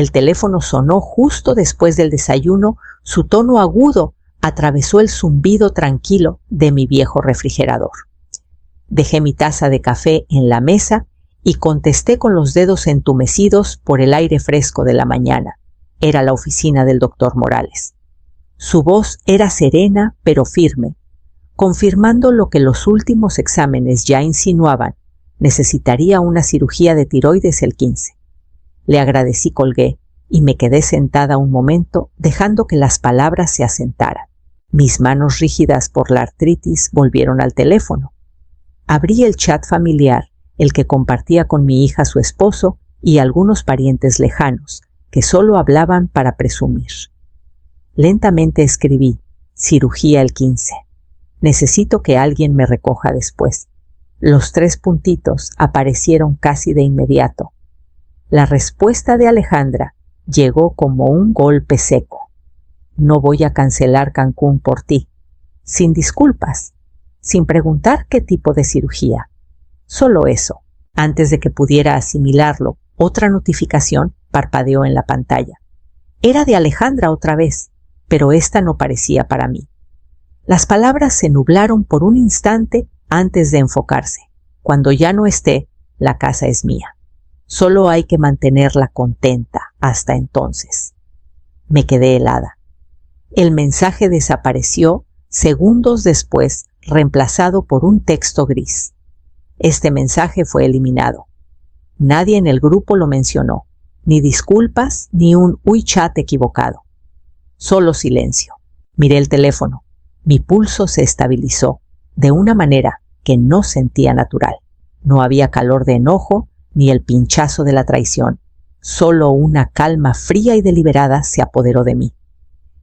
El teléfono sonó justo después del desayuno, su tono agudo atravesó el zumbido tranquilo de mi viejo refrigerador. Dejé mi taza de café en la mesa y contesté con los dedos entumecidos por el aire fresco de la mañana. Era la oficina del doctor Morales. Su voz era serena pero firme, confirmando lo que los últimos exámenes ya insinuaban: necesitaría una cirugía de tiroides el 15. Le agradecí, colgué y me quedé sentada un momento dejando que las palabras se asentaran. Mis manos rígidas por la artritis volvieron al teléfono. Abrí el chat familiar, el que compartía con mi hija, su esposo y algunos parientes lejanos, que solo hablaban para presumir. Lentamente escribí: cirugía el 15. Necesito que alguien me recoja después. Los 3 puntitos aparecieron casi de inmediato. La respuesta de Alejandra llegó como un golpe seco. No voy a cancelar Cancún por ti. Sin disculpas, sin preguntar qué tipo de cirugía. Solo eso. Antes de que pudiera asimilarlo, otra notificación parpadeó en la pantalla. Era de Alejandra otra vez, pero esta no parecía para mí. Las palabras se nublaron por un instante antes de enfocarse. Cuando ya no esté, la casa es mía. Solo hay que mantenerla contenta hasta entonces. Me quedé helada. El mensaje desapareció segundos después, reemplazado por un texto gris. Este mensaje fue eliminado. Nadie en el grupo lo mencionó, ni disculpas, ni un "uy chat" equivocado. Solo silencio. Miré el teléfono. Mi pulso se estabilizó de una manera que no sentía natural. No había calor de enojo ni el pinchazo de la traición. Solo una calma fría y deliberada se apoderó de mí.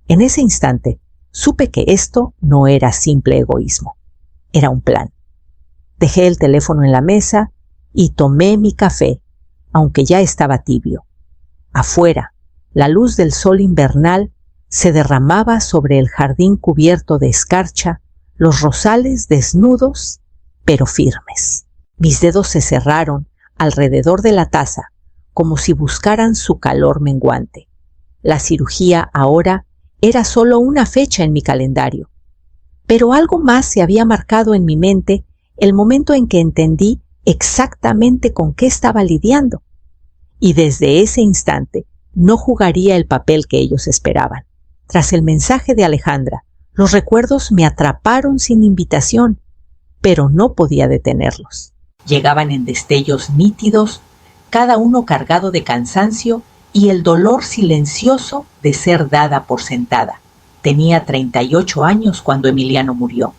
En ese instante supe que esto no era simple egoísmo. Era un plan. Dejé el teléfono en la mesa y tomé mi café, aunque ya estaba tibio. Afuera, la luz del sol invernal se derramaba sobre el jardín cubierto de escarcha, los rosales desnudos pero firmes. Mis dedos se cerraron alrededor de la taza, como si buscaran su calor menguante. La cirugía ahora era solo una fecha en mi calendario. Pero algo más se había marcado en mi mente el momento en que entendí exactamente con qué estaba lidiando. Y desde ese instante no jugaría el papel que ellos esperaban. Tras el mensaje de Alejandra, los recuerdos me atraparon sin invitación, pero no podía detenerlos. Llegaban en destellos nítidos, cada uno cargado de cansancio y el dolor silencioso de ser dada por sentada. Tenía 38 años cuando Emiliano murió.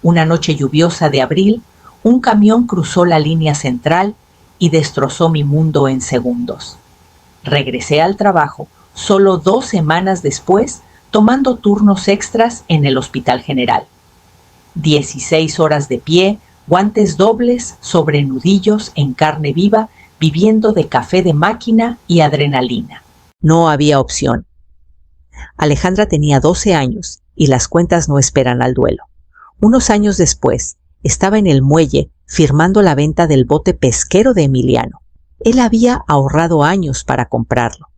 Una noche lluviosa de abril, un camión cruzó la línea central y destrozó mi mundo en segundos. Regresé al trabajo solo 2 semanas después, tomando turnos extras en el Hospital General. 16 horas de pie, guantes dobles sobre nudillos en carne viva, viviendo de café de máquina y adrenalina. No había opción. Alejandra tenía 12 años y las cuentas no esperan al duelo. Unos años después, estaba en el muelle firmando la venta del bote pesquero de Emiliano. Él había ahorrado años para comprarlo,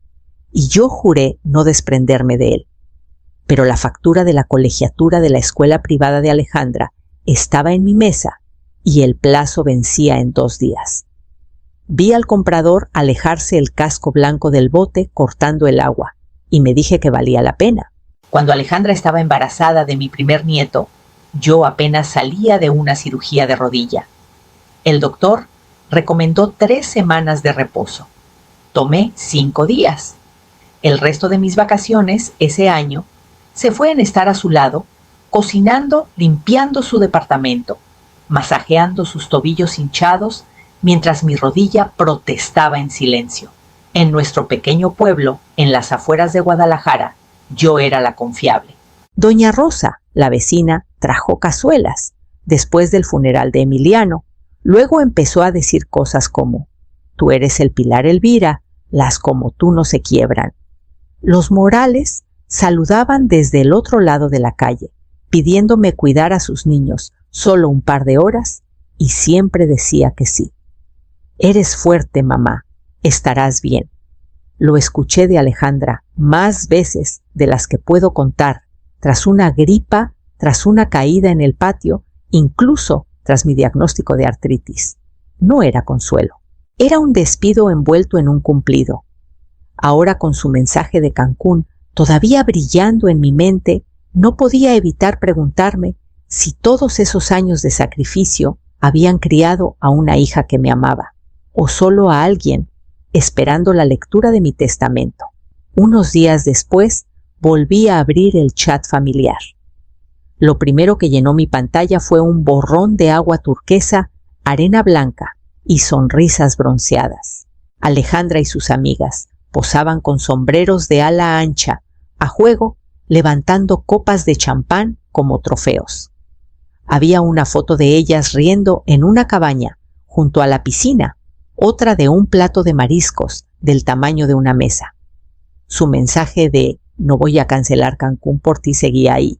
y yo juré no desprenderme de él. Pero la factura de la colegiatura de la escuela privada de Alejandra estaba en mi mesa y el plazo vencía en 2 días. Vi al comprador alejarse el casco blanco del bote cortando el agua y me dije que valía la pena. Cuando Alejandra estaba embarazada de mi primer nieto, yo apenas salía de una cirugía de rodilla. El doctor recomendó 3 semanas de reposo. Tomé 5 días. El resto de mis vacaciones ese año se fue en estar a su lado, cocinando, limpiando su departamento, masajeando sus tobillos hinchados mientras mi rodilla protestaba en silencio. En nuestro pequeño pueblo, en las afueras de Guadalajara, yo era la confiable. Doña Rosa, la vecina, trajo cazuelas después del funeral de Emiliano. Luego empezó a decir cosas como: tú eres el pilar, Elvira, las como tú no se quiebran. Los Morales saludaban desde el otro lado de la calle, pidiéndome cuidar a sus niños solo un par de horas, y siempre decía que sí. Eres fuerte, mamá, estarás bien. Lo escuché de Alejandra más veces de las que puedo contar, tras una gripa, tras una caída en el patio, incluso tras mi diagnóstico de artritis. No era consuelo. Era un despido envuelto en un cumplido. Ahora, con su mensaje de Cancún todavía brillando en mi mente, no podía evitar preguntarme si todos esos años de sacrificio habían criado a una hija que me amaba, o solo a alguien esperando la lectura de mi testamento. Unos días después, volví a abrir el chat familiar. Lo primero que llenó mi pantalla fue un borrón de agua turquesa, arena blanca y sonrisas bronceadas. Alejandra y sus amigas posaban con sombreros de ala ancha, a juego, levantando copas de champán como trofeos. Había una foto de ellas riendo en una cabaña, junto a la piscina, otra de un plato de mariscos del tamaño de una mesa. Su mensaje de "no voy a cancelar Cancún por ti" seguía ahí,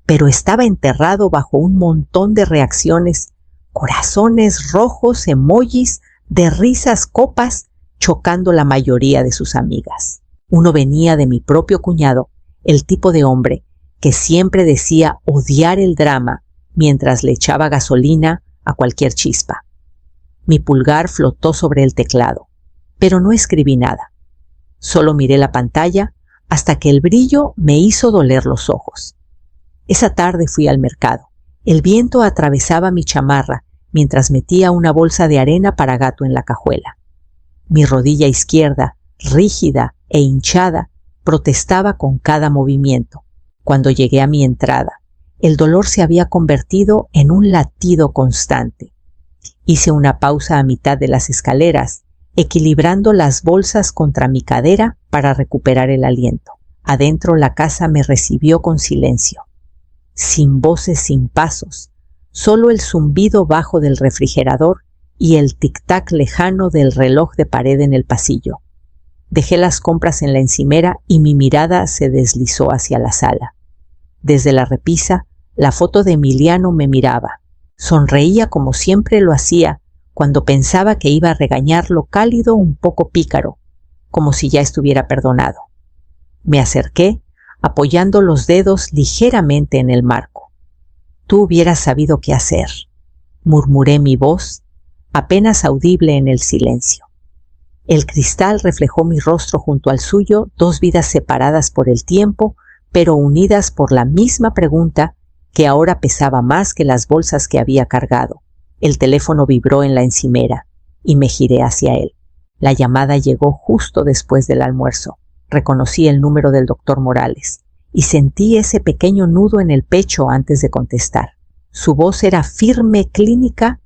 pero estaba enterrado bajo un montón de reacciones, corazones rojos, emojis, de risas, copas, chocando la mayoría de sus amigas. Uno venía de mi propio cuñado, el tipo de hombre que siempre decía odiar el drama mientras le echaba gasolina a cualquier chispa. Mi pulgar flotó sobre el teclado, pero no escribí nada. Solo miré la pantalla hasta que el brillo me hizo doler los ojos. Esa tarde fui al mercado. El viento atravesaba mi chamarra mientras metía una bolsa de arena para gato en la cajuela. Mi rodilla izquierda, rígida e hinchada, protestaba con cada movimiento. Cuando llegué a mi entrada, el dolor se había convertido en un latido constante. Hice una pausa a mitad de las escaleras, equilibrando las bolsas contra mi cadera para recuperar el aliento. Adentro la casa me recibió con silencio. Sin voces, sin pasos, solo el zumbido bajo del refrigerador y el tic-tac lejano del reloj de pared en el pasillo. Dejé las compras en la encimera y mi mirada se deslizó hacia la sala. Desde la repisa, la foto de Emiliano me miraba. Sonreía como siempre lo hacía cuando pensaba que iba a regañarlo, cálido, un poco pícaro, como si ya estuviera perdonado. Me acerqué, apoyando los dedos ligeramente en el marco. «Tú hubieras sabido qué hacer», murmuré mi voz, apenas audible en el silencio. El cristal reflejó mi rostro junto al suyo, dos vidas separadas por el tiempo, pero unidas por la misma pregunta que ahora pesaba más que las bolsas que había cargado. El teléfono vibró en la encimera y me giré hacia él. La llamada llegó justo después del almuerzo. Reconocí el número del doctor Morales y sentí ese pequeño nudo en el pecho antes de contestar. Su voz era firme, clínica,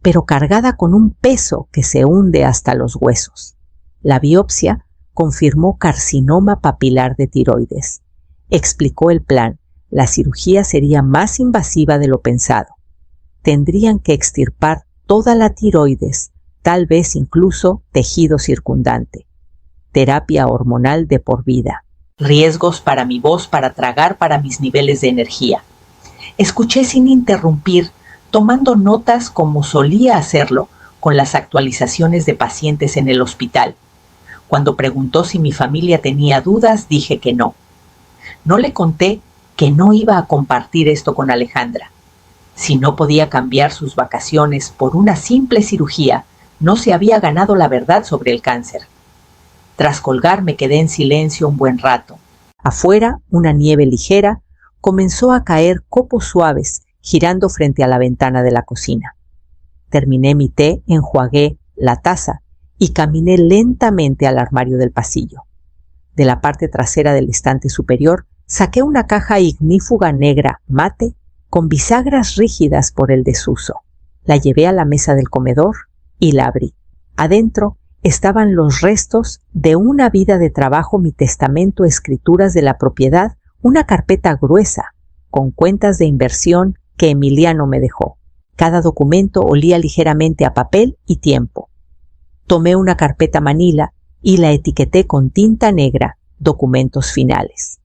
pero cargada con un peso que se hunde hasta los huesos. La biopsia confirmó carcinoma papilar de tiroides. Explicó el plan. La cirugía sería más invasiva de lo pensado. Tendrían que extirpar toda la tiroides, tal vez incluso tejido circundante. Terapia hormonal de por vida. Riesgos para mi voz, para tragar, para mis niveles de energía. Escuché sin interrumpir, tomando notas como solía hacerlo con las actualizaciones de pacientes en el hospital. Cuando preguntó si mi familia tenía dudas, dije que no. No le conté que no iba a compartir esto con Alejandra. Si no podía cambiar sus vacaciones por una simple cirugía, no se había ganado la verdad sobre el cáncer. Tras colgar me quedé en silencio un buen rato. Afuera, una nieve ligera comenzó a caer copos suaves, girando frente a la ventana de la cocina. Terminé mi té, enjuagué la taza y caminé lentamente al armario del pasillo. De la parte trasera del estante superior, saqué una caja ignífuga negra mate con bisagras rígidas por el desuso. La llevé a la mesa del comedor y la abrí. Adentro estaban los restos de una vida de trabajo, mi testamento, escrituras de la propiedad, una carpeta gruesa con cuentas de inversión que Emiliano me dejó. Cada documento olía ligeramente a papel y tiempo. Tomé una carpeta manila y la etiqueté con tinta negra, documentos finales.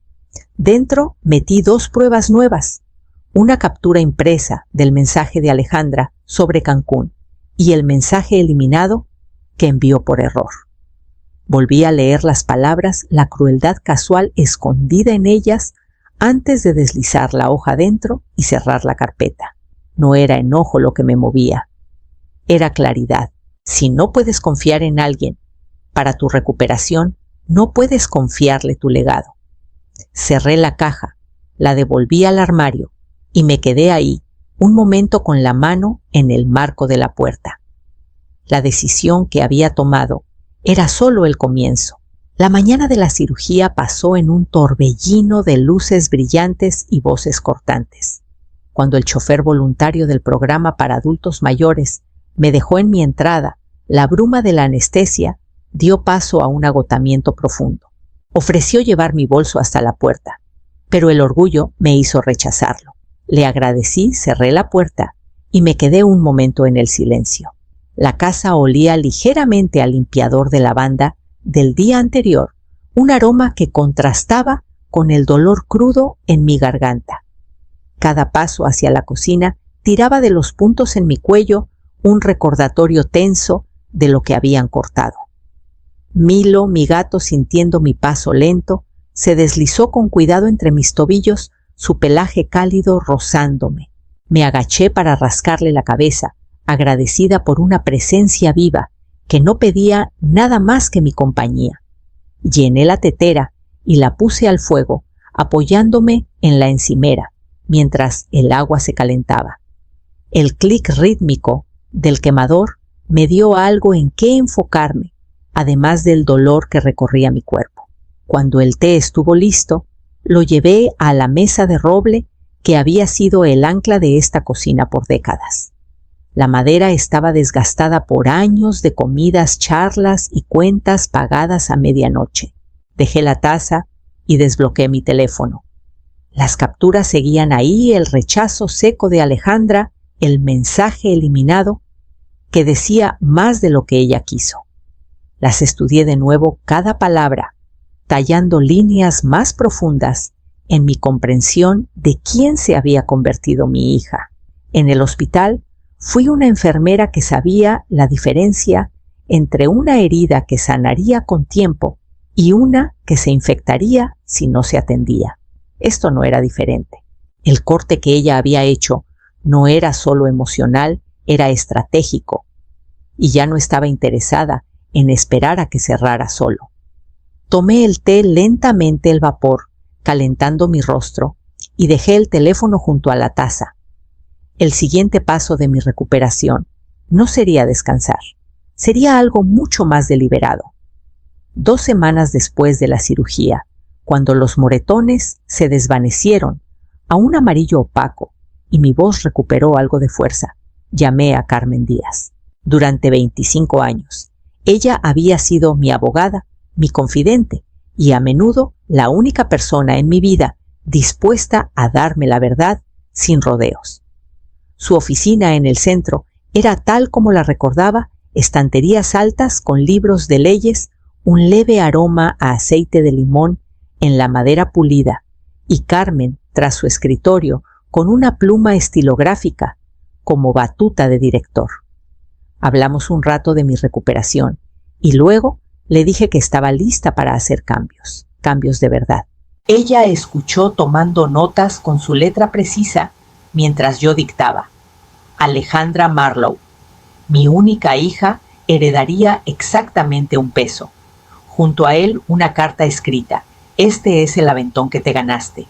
Dentro metí 2 pruebas nuevas, una captura impresa del mensaje de Alejandra sobre Cancún y el mensaje eliminado que envió por error. Volví a leer las palabras, la crueldad casual escondida en ellas, antes de deslizar la hoja dentro y cerrar la carpeta. No era enojo lo que me movía, era claridad. Si no puedes confiar en alguien para tu recuperación, no puedes confiarle tu legado. Cerré la caja, la devolví al armario y me quedé ahí un momento con la mano en el marco de la puerta. La decisión que había tomado era solo el comienzo. La mañana de la cirugía pasó en un torbellino de luces brillantes y voces cortantes. Cuando el chofer voluntario del programa para adultos mayores me dejó en mi entrada, la bruma de la anestesia dio paso a un agotamiento profundo. Ofreció llevar mi bolso hasta la puerta, pero el orgullo me hizo rechazarlo. Le agradecí, cerré la puerta y me quedé un momento en el silencio. La casa olía ligeramente al limpiador de lavanda del día anterior, un aroma que contrastaba con el dolor crudo en mi garganta. Cada paso hacia la cocina tiraba de los puntos en mi cuello un recordatorio tenso de lo que habían cortado. Milo, mi gato, sintiendo mi paso lento, se deslizó con cuidado entre mis tobillos, su pelaje cálido rozándome. Me agaché para rascarle la cabeza, agradecida por una presencia viva que no pedía nada más que mi compañía. Llené la tetera y la puse al fuego, apoyándome en la encimera, mientras el agua se calentaba. El clic rítmico del quemador me dio algo en qué enfocarme, además del dolor que recorría mi cuerpo. Cuando el té estuvo listo, lo llevé a la mesa de roble que había sido el ancla de esta cocina por décadas. La madera estaba desgastada por años de comidas, charlas y cuentas pagadas a medianoche. Dejé la taza y desbloqueé mi teléfono. Las capturas seguían ahí, el rechazo seco de Alejandra, el mensaje eliminado que decía más de lo que ella quiso. Las estudié de nuevo cada palabra, tallando líneas más profundas en mi comprensión de quién se había convertido mi hija. En el hospital fui una enfermera que sabía la diferencia entre una herida que sanaría con tiempo y una que se infectaría si no se atendía. Esto no era diferente. El corte que ella había hecho no era solo emocional, era estratégico, y ya no estaba interesada en esperar a que cerrara solo. Tomé el té lentamente el vapor, calentando mi rostro, y dejé el teléfono junto a la taza. El siguiente paso de mi recuperación no sería descansar, sería algo mucho más deliberado. 2 semanas después de la cirugía, cuando los moretones se desvanecieron a un amarillo opaco y mi voz recuperó algo de fuerza, llamé a Carmen Díaz. Durante 25 años, ella había sido mi abogada, mi confidente y a menudo la única persona en mi vida dispuesta a darme la verdad sin rodeos. Su oficina en el centro era tal como la recordaba, estanterías altas con libros de leyes, un leve aroma a aceite de limón en la madera pulida, y Carmen tras su escritorio con una pluma estilográfica como batuta de director. Hablamos un rato de mi recuperación y luego le dije que estaba lista para hacer cambios de verdad. Ella escuchó tomando notas con su letra precisa mientras yo dictaba. Alejandra Marlowe, mi única hija, heredaría exactamente $1. Junto a él una carta escrita. Este es el aventón que te ganaste.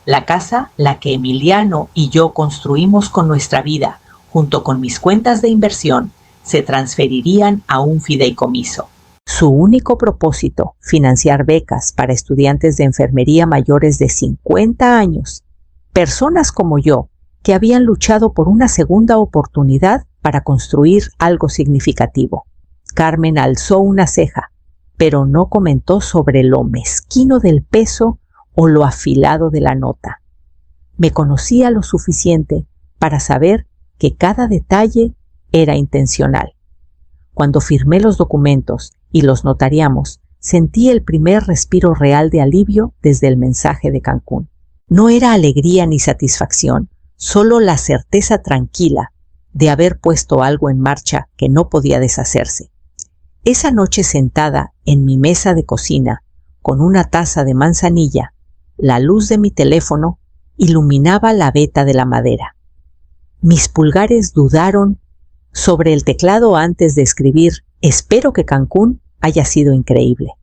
La casa, la que Emiliano y yo construimos con nuestra vida, junto con mis cuentas de inversión, se transferirían a un fideicomiso. Su único propósito, financiar becas para estudiantes de enfermería mayores de 50 años, personas como yo, que habían luchado por una segunda oportunidad para construir algo significativo. Carmen alzó una ceja, pero no comentó sobre lo mezquino del peso o lo afilado de la nota. Me conocía lo suficiente para saber que cada detalle era intencional. Cuando firmé los documentos y los notariamos, sentí el primer respiro real de alivio desde el mensaje de Cancún. No era alegría ni satisfacción, solo la certeza tranquila de haber puesto algo en marcha que no podía deshacerse. Esa noche sentada en mi mesa de cocina, con una taza de manzanilla, la luz de mi teléfono iluminaba la veta de la madera. Mis pulgares dudaron sobre el teclado antes de escribir: espero que Cancún haya sido increíble.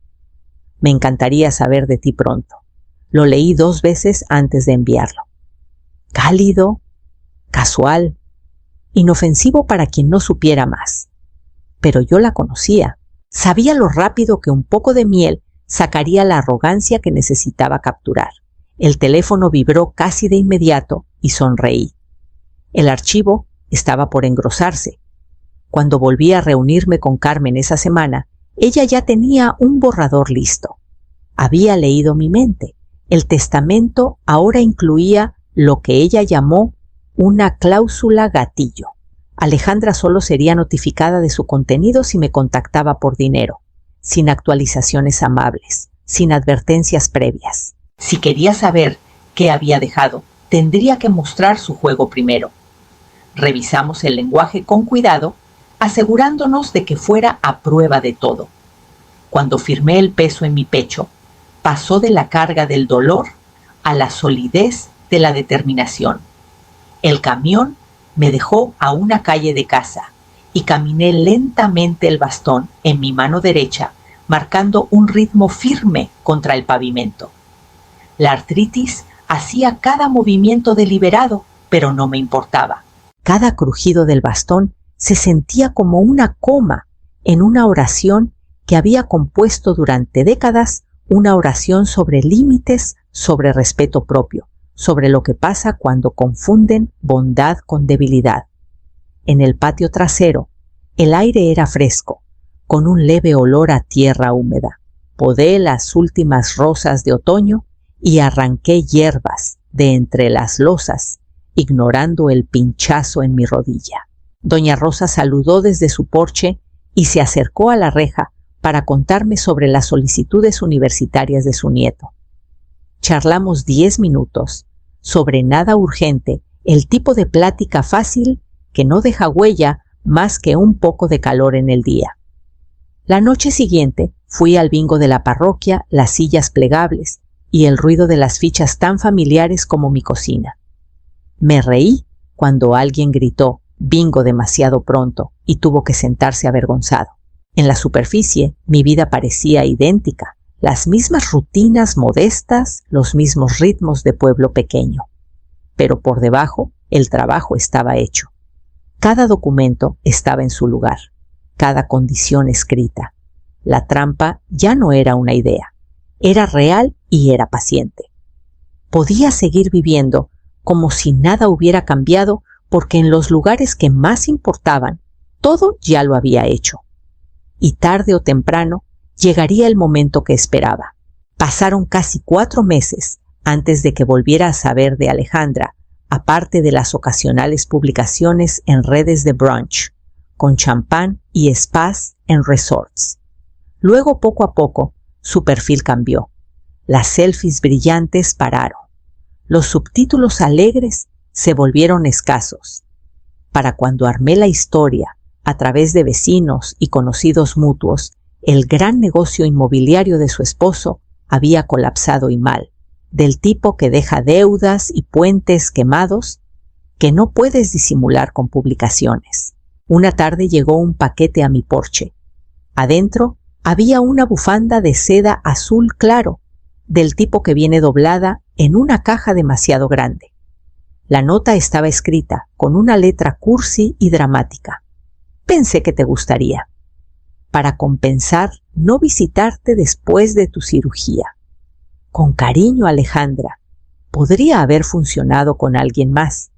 Me encantaría saber de ti pronto. Lo leí 2 veces antes de enviarlo. Cálido, casual, inofensivo para quien no supiera más. Pero yo la conocía. Sabía lo rápido que un poco de miel sacaría la arrogancia que necesitaba capturar. El teléfono vibró casi de inmediato y sonreí. El archivo estaba por engrosarse. Cuando volví a reunirme con Carmen esa semana, ella ya tenía un borrador listo. Había leído mi mente. El testamento ahora incluía lo que ella llamó una cláusula gatillo. Alejandra solo sería notificada de su contenido si me contactaba por dinero, sin actualizaciones amables, sin advertencias previas. Si quería saber qué había dejado, tendría que mostrar su juego primero. Revisamos el lenguaje con cuidado, asegurándonos de que fuera a prueba de todo. Cuando firmé el peso en mi pecho, pasó de la carga del dolor a la solidez de la determinación. El camión me dejó a una calle de casa y caminé lentamente el bastón en mi mano derecha, marcando un ritmo firme contra el pavimento. La artritis hacía cada movimiento deliberado, pero no me importaba. Cada crujido del bastón se sentía como una coma en una oración que había compuesto durante décadas, una oración sobre límites, sobre respeto propio, sobre lo que pasa cuando confunden bondad con debilidad. En el patio trasero, el aire era fresco, con un leve olor a tierra húmeda. Podé las últimas rosas de otoño y arranqué hierbas de entre las losas, ignorando el pinchazo en mi rodilla. Doña Rosa saludó desde su porche y se acercó a la reja para contarme sobre las solicitudes universitarias de su nieto. Charlamos 10 minutos sobre nada urgente, el tipo de plática fácil que no deja huella más que un poco de calor en el día. La noche siguiente fui al bingo de la parroquia, las sillas plegables y el ruido de las fichas tan familiares como mi cocina. Me reí cuando alguien gritó bingo demasiado pronto y tuvo que sentarse avergonzado. En la superficie mi vida parecía idéntica, las mismas rutinas modestas, los mismos ritmos de pueblo pequeño. Pero por debajo el trabajo estaba hecho. Cada documento estaba en su lugar, cada condición escrita. La trampa ya no era una idea, era real y era paciente. Podía seguir viviendo como si nada hubiera cambiado, porque en los lugares que más importaban, todo ya lo había hecho. Y tarde o temprano llegaría el momento que esperaba. Pasaron casi 4 meses antes de que volviera a saber de Alejandra, aparte de las ocasionales publicaciones en redes de brunch, con champán y spas en resorts. Luego, poco a poco, su perfil cambió. Las selfies brillantes pararon. Los subtítulos alegres se volvieron escasos. Para cuando armé la historia, a través de vecinos y conocidos mutuos, el gran negocio inmobiliario de su esposo había colapsado y mal, del tipo que deja deudas y puentes quemados que no puedes disimular con publicaciones. Una tarde llegó un paquete a mi porche. Adentro había una bufanda de seda azul claro, del tipo que viene doblada en una caja demasiado grande. La nota estaba escrita con una letra cursi y dramática. Pensé que te gustaría. Para compensar no visitarte después de tu cirugía. Con cariño, Alejandra. Podría haber funcionado con alguien más.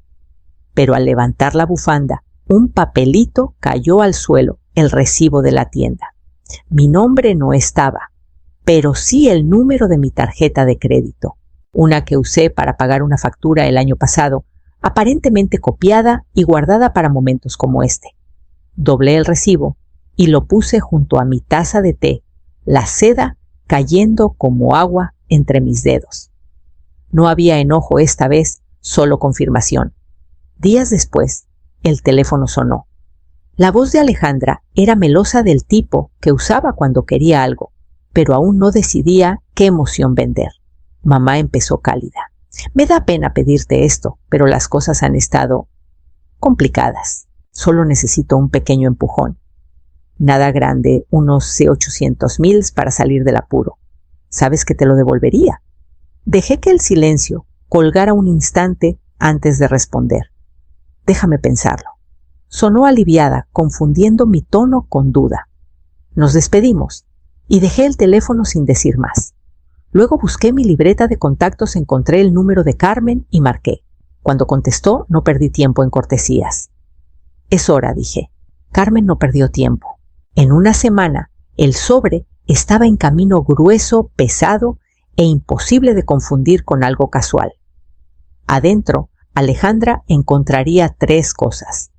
Pero al levantar la bufanda, un papelito cayó al suelo, el recibo de la tienda. Mi nombre no estaba, pero sí el número de mi tarjeta de crédito, una que usé para pagar una factura el año pasado, aparentemente copiada y guardada para momentos como este. Doblé el recibo y lo puse junto a mi taza de té, la seda cayendo como agua entre mis dedos. No había enojo esta vez, solo confirmación. Días después, el teléfono sonó. La voz de Alejandra era melosa del tipo que usaba cuando quería algo, pero aún no decidía qué emoción vender. Mamá empezó cálida. Me da pena pedirte esto, pero las cosas han estado complicadas. Solo necesito un pequeño empujón. Nada grande, unos 800,000 para salir del apuro. Sabes que te lo devolvería. Dejé que el silencio colgara un instante antes de responder. Déjame pensarlo. Sonó aliviada, confundiendo mi tono con duda. Nos despedimos y dejé el teléfono sin decir más. Luego busqué mi libreta de contactos, encontré el número de Carmen y marqué. Cuando contestó, no perdí tiempo en cortesías. Es hora, dije. Carmen no perdió tiempo. En una semana, el sobre estaba en camino, grueso, pesado e imposible de confundir con algo casual. Adentro, Alejandra encontraría 3 cosas.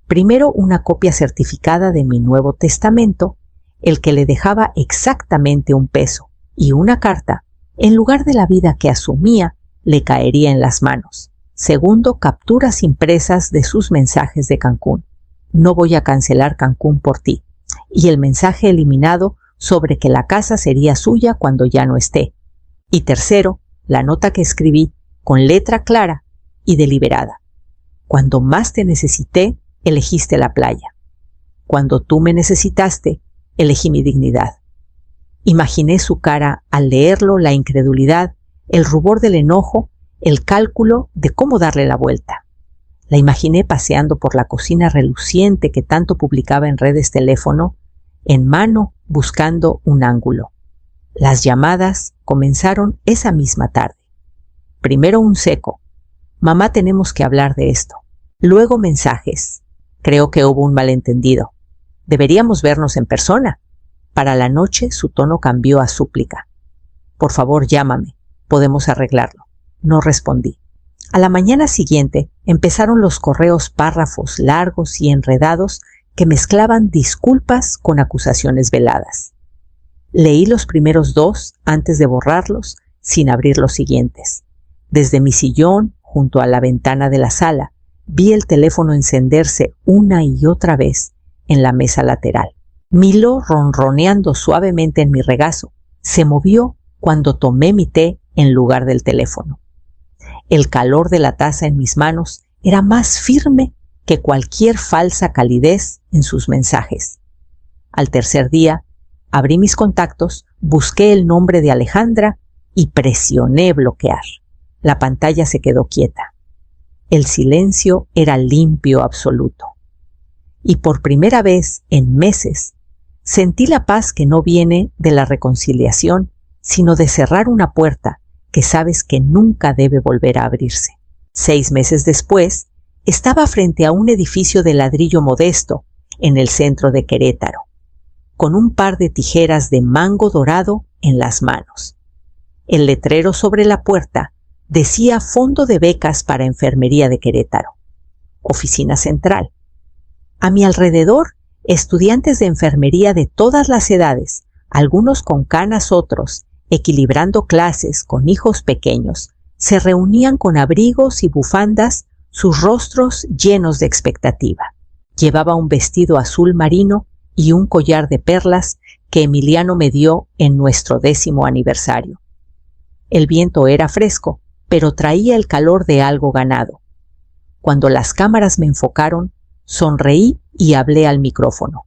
Primero, una copia certificada de mi Nuevo Testamento, el que le dejaba exactamente 1 peso, y una carta, en lugar de la vida que asumía, le caería en las manos. Segundo, capturas impresas de sus mensajes de Cancún. No voy a cancelar Cancún por ti. Y el mensaje eliminado sobre que la casa sería suya cuando ya no esté. Y tercero, la nota que escribí con letra clara y deliberada. Cuando más te necesité, elegiste la playa. Cuando tú me necesitaste, elegí mi dignidad. Imaginé su cara al leerlo, la incredulidad, el rubor del enojo, el cálculo de cómo darle la vuelta. La imaginé paseando por la cocina reluciente que tanto publicaba en redes, teléfono en mano, buscando un ángulo. Las llamadas comenzaron esa misma tarde. Primero un seco. Mamá, tenemos que hablar de esto. Luego mensajes. Creo que hubo un malentendido. Deberíamos vernos en persona. Para la noche su tono cambió a súplica. Por favor, llámame. Podemos arreglarlo. No respondí. A la mañana siguiente empezaron los correos, párrafos largos y enredados que mezclaban disculpas con acusaciones veladas. Leí los primeros 2 antes de borrarlos, sin abrir los siguientes. Desde mi sillón, junto a la ventana de la sala, vi el teléfono encenderse una y otra vez en la mesa lateral. Milo, ronroneando suavemente en mi regazo, se movió cuando tomé mi té en lugar del teléfono. El calor de la taza en mis manos era más firme que cualquier falsa calidez en sus mensajes. Al tercer día, abrí mis contactos, busqué el nombre de Alejandra y presioné bloquear. La pantalla se quedó quieta. El silencio era limpio, absoluto. Y por primera vez en meses, sentí la paz que no viene de la reconciliación, sino de cerrar una puerta que sabes que nunca debe volver a abrirse. 6 meses después, estaba frente a un edificio de ladrillo modesto en el centro de Querétaro, con un par de tijeras de mango dorado en las manos. El letrero sobre la puerta decía Fondo de Becas para Enfermería de Querétaro, Oficina Central. A mi alrededor, estudiantes de enfermería de todas las edades, algunos con canas, otros equilibrando clases con hijos pequeños, se reunían con abrigos y bufandas, sus rostros llenos de expectativa. Llevaba un vestido azul marino y un collar de perlas que Emiliano me dio en nuestro 10º aniversario. El viento era fresco, pero traía el calor de algo ganado. Cuando las cámaras me enfocaron, sonreí y hablé al micrófono.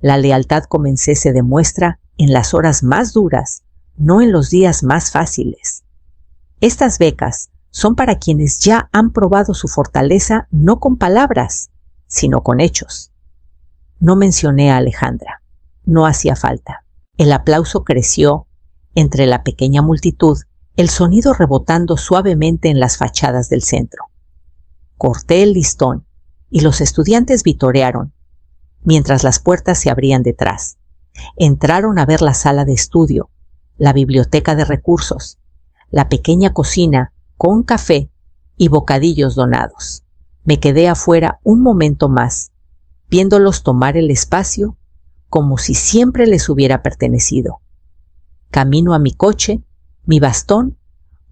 La lealtad con Mencé se demuestra en las horas más duras, no en los días más fáciles. Estas becas son para quienes ya han probado su fortaleza no con palabras, sino con hechos. No mencioné a Alejandra. No hacía falta. El aplauso creció entre la pequeña multitud, el sonido rebotando suavemente en las fachadas del centro. Corté el listón y los estudiantes vitorearon, mientras las puertas se abrían detrás. Entraron a ver la sala de estudio, la biblioteca de recursos, la pequeña cocina con café y bocadillos donados. Me quedé afuera un momento más, viéndolos tomar el espacio como si siempre les hubiera pertenecido. Camino a mi coche, mi bastón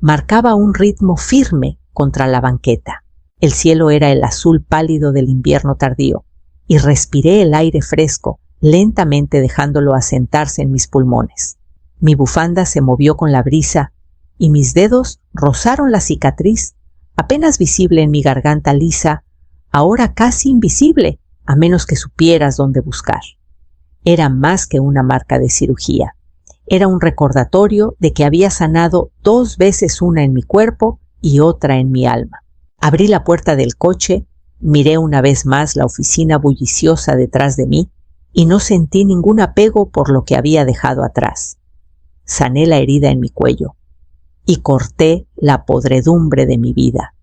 marcaba un ritmo firme contra la banqueta. El cielo era el azul pálido del invierno tardío y respiré el aire fresco, lentamente dejándolo asentarse en mis pulmones. Mi bufanda se movió con la brisa y mis dedos rozaron la cicatriz, apenas visible en mi garganta lisa, ahora casi invisible, a menos que supieras dónde buscar. Era más que una marca de cirugía. Era un recordatorio de que había sanado 2 veces, una en mi cuerpo y otra en mi alma. Abrí la puerta del coche, miré una vez más la oficina bulliciosa detrás de mí y no sentí ningún apego por lo que había dejado atrás. Sané la herida en mi cuello y corté la podredumbre de mi vida.